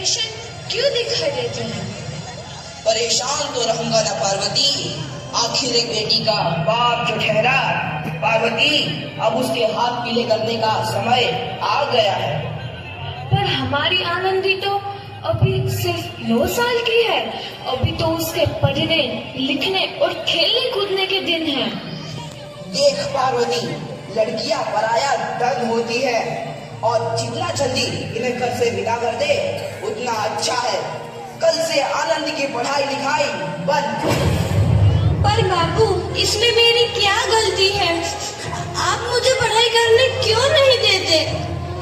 Tension क्यों दिखाई देते हैं? परेशान तो रहूंगा ना पार्वती, आखिर एक बेटी का बाप जो ठहरा। पार्वती, अब उसके हाथ पीले करने का समय आ गया है। पर हमारी आनंदी तो अभी सिर्फ 9 साल की है। अभी तो उसके पढ़ने लिखने और खेलने कूदने के दिन हैं। देख पार्वती, लड़कियां पराया धन होती है और जितना जल्दी इन्हें घर से विदा कर दे उतना अच्छा है। कल से आनंद की पढ़ाई लिखाई बंद। पर बाबू, इसमें मेरी क्या गलती है? आप मुझे पढ़ाई करने क्यों नहीं देते?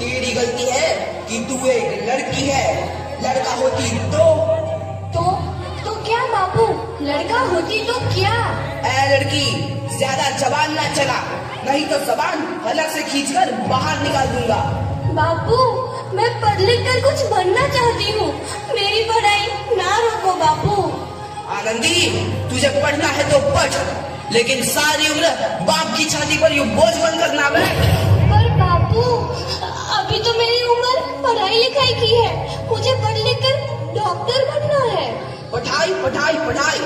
तेरी गलती है कि तू एक लड़की है। लड़का होती तो क्या बाबू? लड़का होती तो क्या? ऐ लड़की, ज्यादा जबान ना चला, नहीं तो जबान हलक से खींचकर बाहर निकाल दूंगा। बाबू, मैं पढ़ लिख कर कुछ बनना चाहती हूँ। मेरी पढ़ाई ना रोको बाबू। आनंदी, तुझे पढ़ना है तो पढ़, लेकिन सारी उम्र बाप की छाती पर यूं बोझ बनकर ना बैठ। पर बाबू, अभी तो मेरी उम्र पढ़ाई लिखाई की है। मुझे पढ़ लिख कर डॉक्टर बनना है। पढ़ाई पढ़ाई पढ़ाई,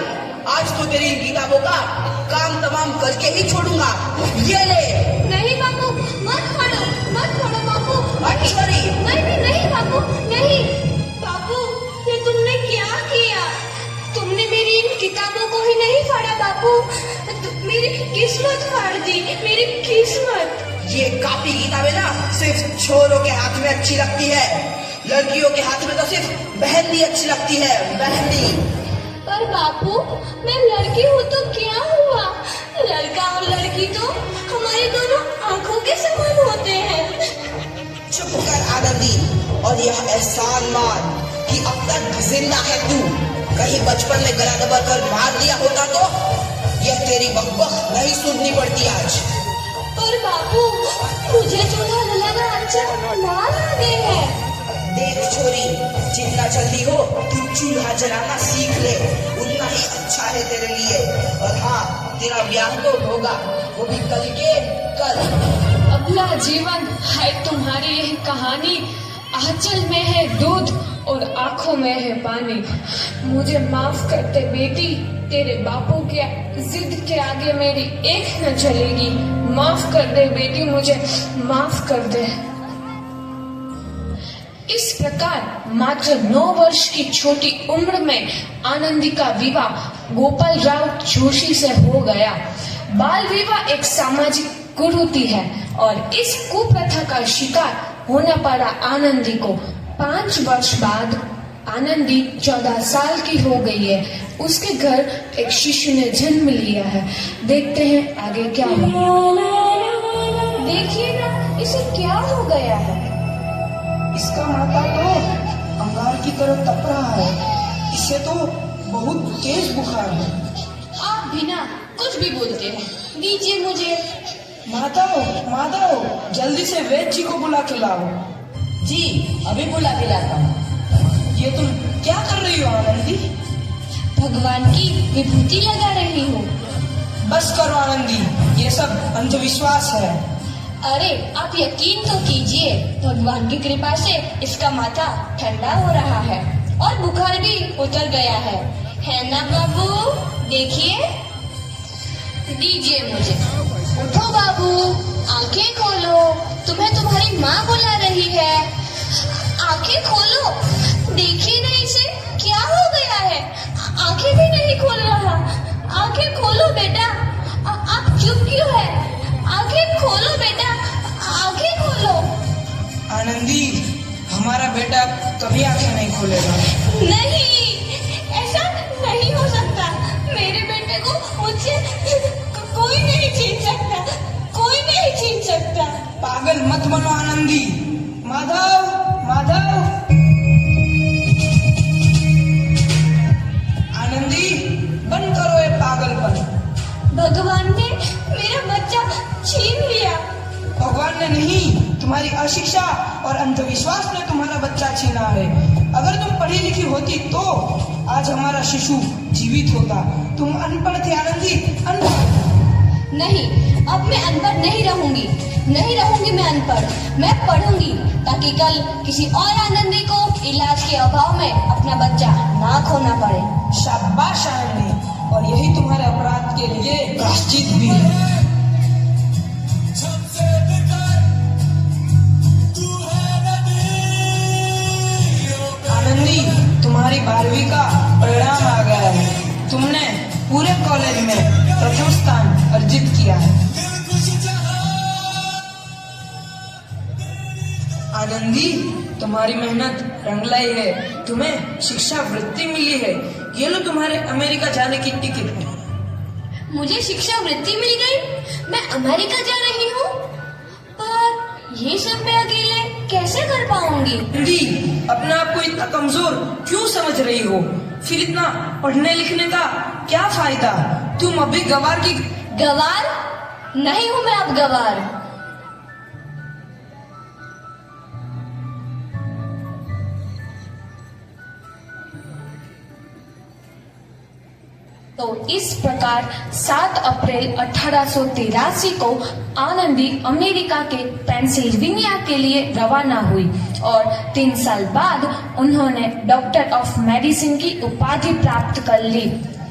आज तो तेरी इन किताबों का काम तमाम करके ही छोड़ूंगा। ये ले। नहीं बाबू, मत छोड़ो बाबू। छोड़ी। नहीं बाबू, नहीं। बाबू, ये तुमने क्या किया? तुमने मेरी इन किताबों को ही नहीं फाड़ा बाबू, मेरी किस्मत फाड़ दी, मेरी किस्मत। ये कापी किताबें ना सिर्फ छोरों के हाथ में अच्छी लगती है, लड़कियों के हाथ में तो सिर्फ मेहंदी अच्छी लगती है, मेहंदी। पर बापू, मैं लड़की हूँ तो क्या हुआ? लड़का और लड़की तो हमारी दोनों आंखों के समान होते हैं। चुप कर आनंदी, और यह एहसान मान कि अब तक जिंदा है तू। कहीं बचपन में गला दबा कर मार दिया होता तो यह तेरी बकबक नहीं सुननी पड़ती आज। पर बापू, मुझे चूल्हा जलाना अच्छा ना लगे है। देख छोरी, जितना जल्दी हो तू चूल्हा जलाना सीख ले, उतना ही अच्छा है तेरे लिए। और हाँ, तेरा ब्याह तो होगा, वो भी कल के कल। अगला जीवन है तुम्हारी यह कहानी। आंचल में है दूध और आंखों में है पानी। मुझे माफ कर दे बेटी, तेरे बापू के जिद के आगे मेरी एक न चलेगी। माफ कर दे बेटी, मुझे माफ कर दे। इस प्रकार मात्र 9 वर्ष की छोटी उम्र में आनंदी का विवाह गोपाल राव जोशी से हो गया। बाल विवाह एक सामाजिक कुरीति है और इस कुप्रथा का शिकार होना पड़ा आनंदी को। 5 वर्ष बाद आनंदी 14 साल की हो गई है। उसके घर एक शिशु ने जन्म लिया है। देखते हैं आगे क्या होगा। देखिए ना, इसे क्या हो गया है? इसका माथा तो अंगार की तरह तप रहा है। इसे तो बहुत तेज बुखार है। आप भी ना कुछ भी बोलते हैं। दीजिए मुझे। माधव, जल्दी से वैद्य जी को बुला के लाओ। जी, अभी बुला के लाता हूँ। ये तुम क्या कर रही हो आनंदी? भगवान की विभूति लगा रही हूँ। बस करो आनंदी, ये सब अंधविश्वास है। अरे आप यकीन तो कीजिए, भगवान की कृपा से इसका माथा ठंडा हो रहा है और बुखार भी उतर गया है ना बाबू? देखिए, दीजिए मुझे। उठो बाबू, आंखें खोलो, तुम्हें तुम्हारी माँ बुला रही है। आंखें खोलो, देखिए ना इसे क्या हो गया है। आंखें भी नहीं खोल रहा। आंखें खोलो बेटा। आप चुप क्यों है? आंखें खोलो बेटा, आंखें खोलो। आनंदी, हमारा बेटा कभी आंखें नहीं खोलेगा। नहीं, ऐसा नहीं हो सकता। मेरे बेटे को मुझसे कोई नहीं छीन सकता, कोई नहीं छीन सकता। पागल मत बनो आनंदी। माधव, आनंदी, बंद करो ये पागलपन। भगवान ने मेरा बच्चा छीन लिया। भगवान ने नहीं, तुम्हारी अशिक्षा और अंधविश्वास ने तुम्हारा बच्चा छीना है। अगर तुम पढ़ी लिखी होती तो आज हमारा शिशु जीवित होता। तुम अनपढ़ थे आनंदी, अनपढ़। नहीं, अब मैं अनपढ़ नहीं रहूंगी। नहीं रहूंगी मैं अनपढ़, मैं पढ़ूंगी ताकि कल किसी और आनंदी को इलाज के अभाव में अपना बच्चा ना खोना पड़े। शाबाश आनंदी, और यही तुम्हारे अपराध के लिए प्रायश्चित भी है। आनंदी, तुम्हारी 12वीं का परिणाम आ गया है। तुमने पूरे कॉलेज में प्रथम स्थान अर्जित किया है। आनंदी, तुम्हारी मेहनत रंग लाई है। तुम्हें शिक्षा वृत्ति मिली है। ये लो तुम्हारे अमेरिका जाने की टिकट। मुझे शिक्षा वृत्ति मिल गई, मैं अमेरिका जा रही हूँ, पर ये सब मैं अकेले कैसे कर पाऊंगी? आनंदी, अपने आप को इतना कमजोर क्यों समझ रही हो? फिर इतना पढ़ने लिखने का क्या फायदा? तुम अभी गवार की गवार नहीं हूँ मैं अब गवार। तो इस प्रकार 7 अप्रैल 1883 को आनंदी अमेरिका के पेंसिल्वेनिया के लिए रवाना हुई और 3 साल बाद उन्होंने डॉक्टर ऑफ मेडिसिन की उपाधि प्राप्त कर ली।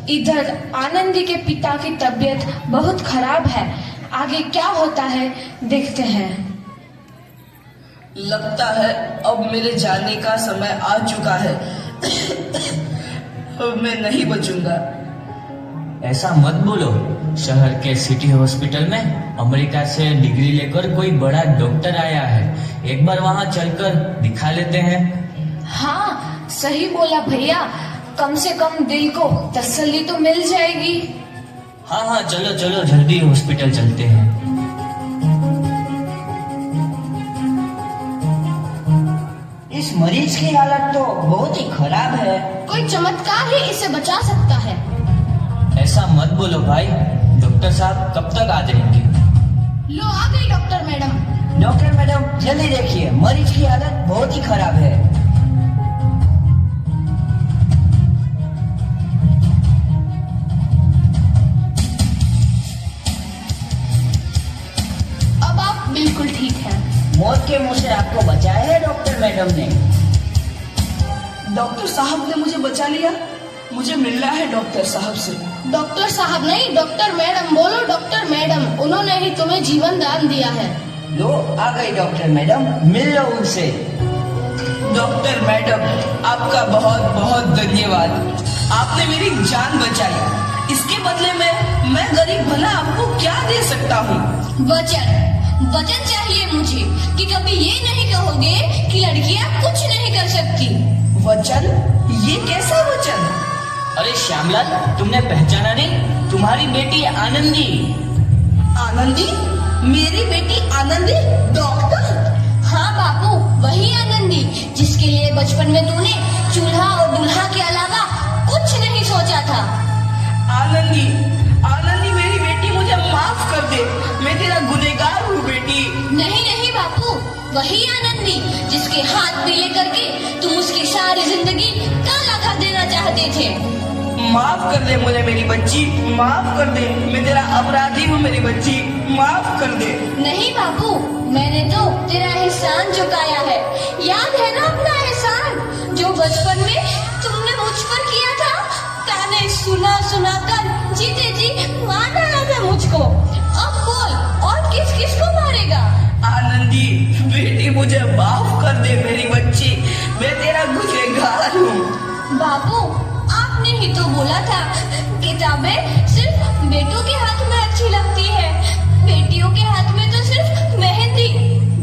इधर आनंदी के पिता की तबीयत बहुत खराब है। आगे क्या होता है देखते हैं। लगता है अब मेरे जाने का समय आ चुका है। अब मैं नहीं बचूंगा। ऐसा मत बोलो। शहर के सिटी हॉस्पिटल में अमेरिका से डिग्री लेकर कोई बड़ा डॉक्टर आया है। एक बार वहाँ चलकर दिखा लेते हैं। हाँ, सही बोला भैया, कम से कम दिल को तसल्ली तो मिल जाएगी। हाँ हाँ, चलो चलो जल्दी हॉस्पिटल चलते हैं। इस मरीज की हालत तो बहुत ही खराब है। कोई चमत्कार ही इसे बचा सकता है। ऐसा मत बोलो भाई, डॉक्टर साहब कब तक आ जाएंगे? लो आ गई डॉक्टर मैडम। डॉक्टर मैडम जल्दी देखिए, मरीज की हालत बहुत ही खराब है। अब आप बिल्कुल ठीक हैं। मौत के मुंह से आपको बचाया है डॉक्टर मैडम ने। डॉक्टर साहब ने मुझे बचा लिया। मुझे मिलना है डॉक्टर साहब से। डॉक्टर साहब नहीं, डॉक्टर मैडम बोलो। डॉक्टर मैडम, उन्होंने ही तुम्हें जीवन दान दिया है। लो आ गई डॉक्टर मैडम, मिल लो उनसे। डॉक्टर मैडम, आपका बहुत बहुत धन्यवाद। आपने मेरी जान बचाई। इसके बदले में मैं गरीब भला आपको क्या दे सकता हूँ? वचन चाहिए मुझे कि कभी ये नहीं कहोगे कि लड़कियां कुछ नहीं कर सकती। वचन? ये कैसा वचन? अरे श्यामलाल, तुमने पहचाना नहीं? तुम्हारी बेटी आनंदी। आनंदी? मेरी बेटी आनंदी डॉक्टर? हाँ बापू, वही आनंदी जिसके लिए बचपन में तूने चूल्हा और दूल्हा के अलावा कुछ नहीं सोचा था। आनंदी, आनंदी मेरी बेटी, मुझे माफ कर दे। मैं तेरा गुनहगार हूँ बेटी। नहीं नहीं बापू, वही आनंदी जिसके हाथ पीले करके तुम उसकी सारी जिंदगी काला कर देना चाहते थे। माफ कर दे मुझे मेरी बच्ची, माफ कर दे। मैं तेरा अपराधी हूँ मेरी बच्ची, माफ कर दे। नहीं बापू, मैंने तो तेरा एहसान चुकाया है। याद है ना अपना एहसान जो बचपन में तुमने मुझ पर किया था? ताने सुना सुना कर जीते जी मार डाला था मुझको। अब बोल, और किस किस को मारेगा? आनंदी बेटी, मुझे माफ कर दे मेरी बच्ची। मैं तेरा गुनहगार हूँ। बापू, आपने ही तो बोला था किताबें सिर्फ बेटों के हाथ में अच्छी लगती है, बेटियों के हाथ में तो सिर्फ मेहंदी।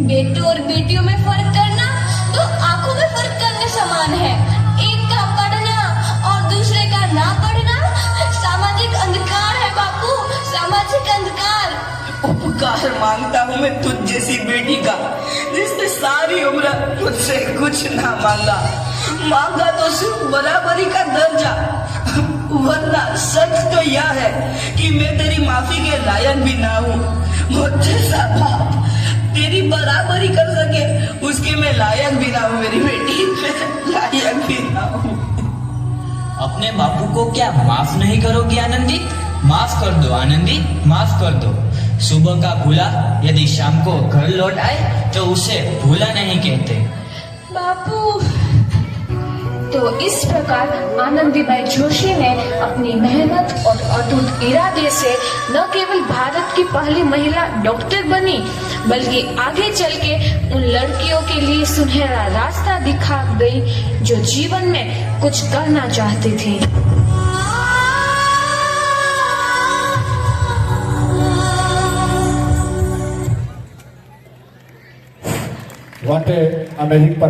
बेटों और बेटियों में फर्क करना तो आंखों में फर्क करने समान है। एक का पढ़ना और दूसरे का ना पढ़ना सामाजिक अंधकार है बापू, सामाजिक अंधकार। उपकार मांगता हूँ मैं तुझ जैसी बेटी का, जिसने सारी उम्र मुझसे कुछ ना मांगा तो सिर्फ बराबरी का दर्जा। वरना सच तो यह है कि मैं तेरी माफी के लायक भी ना हूँ। मुझे बाप तेरी बराबरी कर सके उसके मैं लायक भी ना हूँ मेरी बेटी, मैं लायक भी ना हूँ। अपने बापू को क्या माफ नहीं करोगी आनंदी? माफ कर दो आनंदी, माफ कर दो। सुबह का भूला यदि शाम को घर लौट आए तो उसे भूला नहीं कहते। बापू। तो इस प्रकार आनंदीबाई जोशी ने अपनी मेहनत और अटूट इरादे से न केवल भारत की पहली महिला डॉक्टर बनी, बल्कि आगे चल के उन लड़कियों के लिए सुनहरा रास्ता दिखा गई जो जीवन में कुछ करना चाहती थी। What a amazing